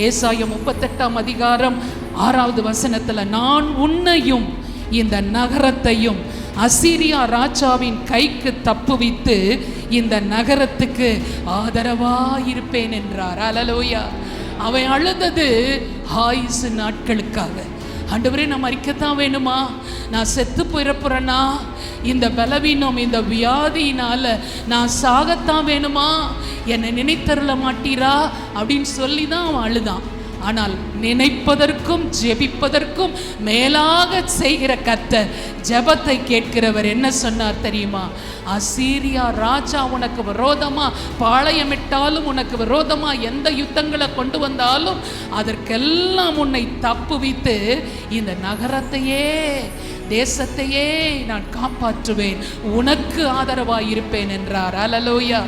ஏசாயா 38:6 நான் உன்னையும் இந்த நகரத்தையும் அசீரியா ராஜாவின் கைக்கு தப்புவித்து இந்த நகரத்துக்கு ஆதரவாயிருப்பேன் என்றார். அல்லேலூயா. அவன் அழுதது ஆயுசு நாட்களுக்காக. ஆண்டவரே, நான் மரிக்கத்தான் வேணுமா? நான் செத்து போயிடப்போறேனா? இந்த பலவீனம், இந்த வியாதியினால நான் சாகத்தான் வேணுமா? என்னை நினைத்தருள மாட்டீரா அப்படின்னு சொல்லி தான் அவன் அழுதான். ஆனால் நினைப்பதற்கும் ஜெபிப்பதற்கும் மேலாக செய்கிற கர்த்தர், ஜெபத்தை கேட்கிறவர் என்ன சொன்னார் தெரியுமா? அசீரியா ராஜா உனக்கு விரோதமா பாளையமிட்டாலும், உனக்கு விரோதமா எந்த யுத்தங்களை கொண்டு வந்தாலும் அதற்கெல்லாம் உன்னை தப்புவித்து இந்த நகரத்தையே தேசத்தையே நான் காப்பாற்றுவேன், உனக்கு ஆதரவாயிருப்பேன் என்றார். அல்லேலூயா.